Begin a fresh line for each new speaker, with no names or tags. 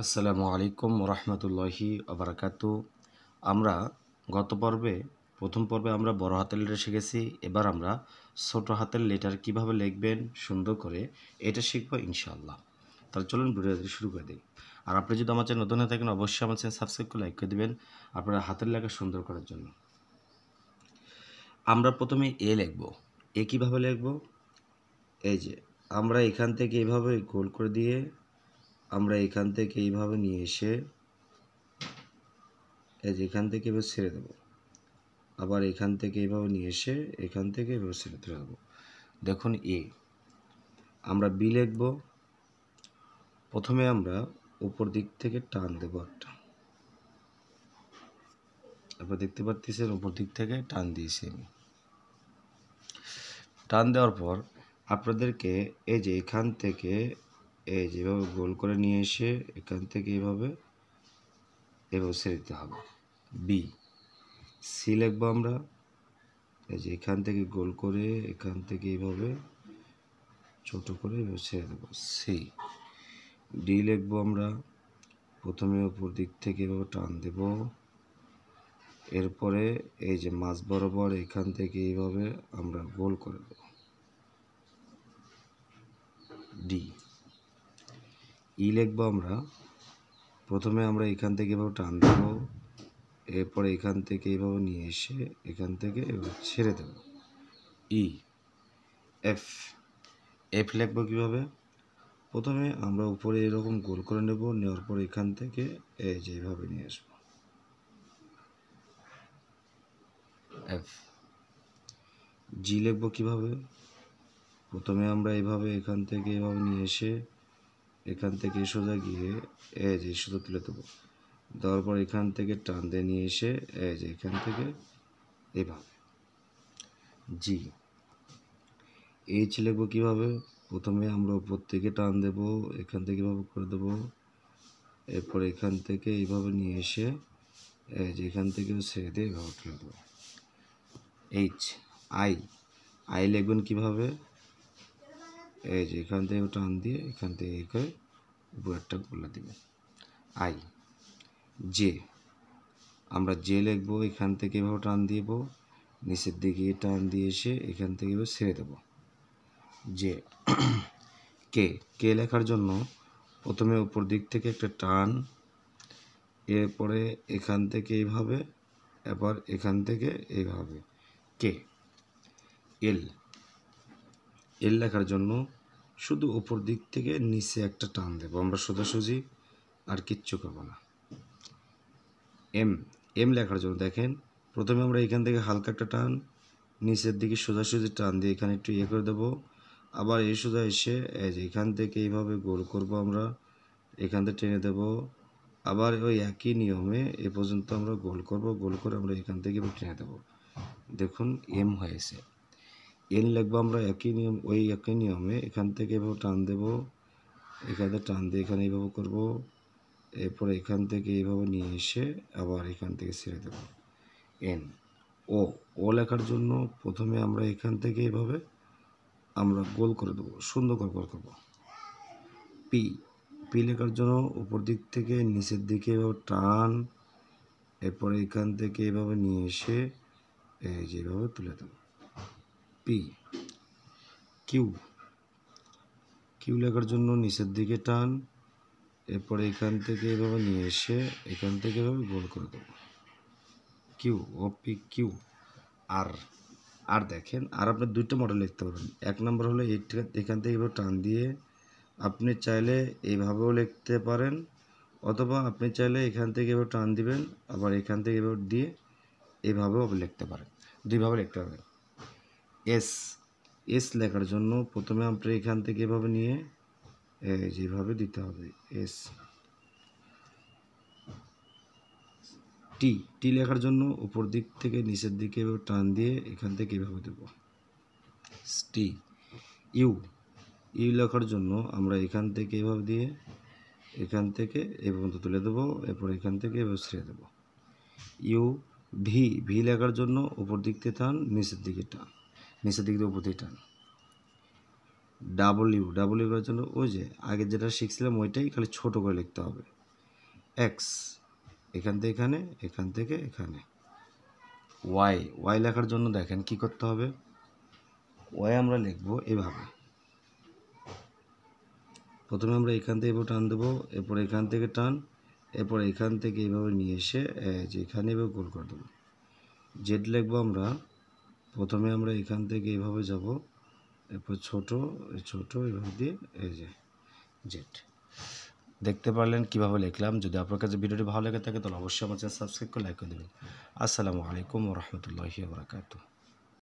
আসসালামু আলাইকুম রহমতুল্লাহি আবরাকাতু। আমরা গত পর্বে প্রথম পর্বে আমরা বড় হাতের লেটার শিখেছি। এবার আমরা ছোট হাতের লেটার কিভাবে লিখবেন সুন্দর করে এটা শিখবো ইনশাআল্লাহ। তাহলে চলুন ভিডিওটি শুরু করে দিই। আর আপনি যদি আমার চ্যানেল নতুন হয়ে থাকেন অবশ্যই আমার চ্যানেল সাবস্ক্রাইব করে লাইক করে দেবেন আপনার হাতের লেখা সুন্দর করার জন্য। আমরা প্রথমে এ লিখব। এ কীভাবে লিখব? এই যে আমরা এখান থেকে এইভাবে গোল করে দিয়ে আমরা এখান থেকে এইভাবে নিয়ে এসে এই যে এখান থেকে এবার ছেড়ে দেবো, আবার এখান থেকে এইভাবে নিয়ে এসে এখান থেকে এভাবে ছেড়ে দেবো। দেখুন এ। আমরা বি লিখব। প্রথমে আমরা উপর দিক থেকে টান দেব একটা, আপনারা দেখতে পাচ্ছেন উপর দিক থেকে টান দিয়েছি আমি। টান দেওয়ার পর আপনাদেরকে এই যে এখান থেকে এই যেভাবে গোল করে নিয়ে এসে এখান থেকে এইভাবে ছেড়ে দিতে হবে। বি। সি লিখবো আমরা। এই যে এখান থেকে গোল করে এখান থেকে এইভাবে ছোট করে ছেড়ে দেবো। সি। ডি লিখবো আমরা। প্রথমে উপর দিক থেকে এভাবে টান দেব, এরপরে এই যে মাঝ বরাবর এখান থেকে এইভাবে আমরা গোল করে দেব। ডি। ই লিখবো আমরা। প্রথমে আমরা এখান থেকে এভাবে টান দেব, এরপরে এখান থেকে এইভাবে নিয়ে এসে এখান থেকে ছেড়ে দেব। ই। এফ। এফ লিখবো কীভাবে? প্রথমে আমরা উপরে এরকম গোল করে নেব, নেওয়ার পর এখান থেকে এই যে এইভাবে নিয়ে আসবো। এফ। জি লিখবো কীভাবে? প্রথমে আমরা এইভাবে এখান থেকে এভাবে নিয়ে এসে এখান থেকে সোজা গিয়ে এই যে সোজা তুলে দেবো, দেওয়ার পর এখান থেকে টান দিয়ে নিয়ে এসে এই যে এখান থেকে এইভাবে। জি। এইচ লিখবো কীভাবে? প্রথমে আমরা উপর থেকে টান দেব, এখান থেকে এভাবে করে দেবো, এরপর এখান থেকে এইভাবে নিয়ে এসে এই যে এখান থেকে ছেড়ে দিয়ে এভাবে তুলে দেবো। এইচ। আই। আই লিখবেন কীভাবে? এই যে এখান থেকে টান দিয়ে এখান থেকে এই করে উপরেরটা গোলা দেবেন। আই। জে। আমরা জে লিখবো। এখান থেকে এভাবে টান দিব, নিচের দিকে টান দিয়ে এসে এখান থেকে এভাবে ছেড়ে দেবো। জে। কে। কে লেখার জন্য প্রথমে উপর দিক থেকে একটা টান, এরপরে এখান থেকে এইভাবে, এবার এখান থেকে এইভাবে। কে। এল। এল লেখার জন্য শুধু উপর দিক থেকে নিচে একটা টান দেবো আমরা সোজাসুজি, আর কিচ্ছু করবো না। এম। এম লেখার জন্য দেখেন প্রথমে আমরা এখান থেকে হালকা একটা টান, নিচের দিকে সোজাসুজি টান দিয়ে এখানে একটু ইয়ে করে দেবো, আবার এই সোজা এসে এই যে এখান থেকে এইভাবে গোল করব আমরা, এখান থেকে টেনে দেবো, আবার ওই একই নিয়মে এ পর্যন্ত আমরা গোল করব, গোল করে আমরা এখান থেকে টেনে দেবো। দেখুন এম হয়েছে। এন লিখবো আমরা একই নিয়মে এখান থেকে এভাবে টান দেবো, এখানে টান দিয়ে এখানে এইভাবে করবো, এরপরে এখান থেকে এইভাবে নিয়ে এসে আবার এখান থেকে ছেড়ে দেবো। এন। ও। ও লেখার জন্য প্রথমে আমরা এখান থেকে এইভাবে আমরা গোল করে দেবো, সুন্দর করে গোল করবো। পি। পি লেখার জন্য উপর দিক থেকে নিচের দিকে এভাবে টান, এরপরে এখান থেকে এভাবে নিয়ে এসে এই যেভাবে তুলে দেবো। পি। কিউ। কিউ লেখার জন্য নিচের দিকে টান, এরপরে এখান থেকে এভাবে নিয়ে এসে এখান থেকে এভাবে গোল করে দেবো। Q. O P Q. R. আর দেখেন আর আপনি দুইটা মডেল লিখতে পারবেন। এক নম্বর হলো এখান থেকে এভাবে টান দিয়ে আপনি চাইলে এইভাবেও লিখতে পারেন, অথবা আপনি চাইলে এখান থেকে এভাবে টান দিবেন, আবার এখান থেকে এভাবে দিয়ে এইভাবেও লিখতে পারেন, দুইভাবে লিখতে পারবেন। এস। এস লেখার জন্য প্রথমে আপনি এখান থেকে এভাবে নিয়ে যেভাবে দিতে হবে এস। টি। টি লেখার জন্য উপর দিক থেকে নিচের দিকে এভাবে টান দিয়ে এখান থেকে এভাবে দেবো টি। ইউ। ইউ লেখার জন্য আমরা এখান থেকে এভাবে দিয়ে এখান থেকে এই পর্যন্ত তুলে দেবো, এরপর এখান থেকে এভাবে ছেড়ে দেবো। ইউ। ভি। ভি লেখার জন্য উপর দিক থেকে টান, নিচের দিকে টান, নিচের দিক থেকে উপর দিকে টান। Double you. ডাবল ইউ করার জন্য ওই যে আগে যেটা শিখছিলাম ওইটাই খালি ছোট করে লিখতে হবে। এক্স, এখান থেকে এখানে, এখান থেকে এখানে। ওয়াই, ওয়াই লেখার জন্য দেখেন কি করতে হবে। ওয়াই আমরা লিখবো এভাবে, প্রথমে আমরা এখান থেকে এভাবে টান দেবো, এরপর এখান থেকে টান, এরপর এখান থেকে এইভাবে নিয়ে এসে যে এখানে এভাবে গোল করে দেবো। জেড লিখবো আমরা, প্রথমে আমরা এখান থেকে এইভাবে যাব, এরপর ছোট ছোট এভাবে দিয়ে এই যে জেড। দেখতে পারলেন কীভাবে লিখলাম। যদি আপনার কাছে ভিডিওটি ভালো লেগে থাকে তাহলে অবশ্যই আমার চ্যানেল সাবস্ক্রাইব করে লাইক করে দেবেন। আসসালামু আলাইকুম ওয়া রাহমাতুল্লাহি ওয়া বারাকাতুহু।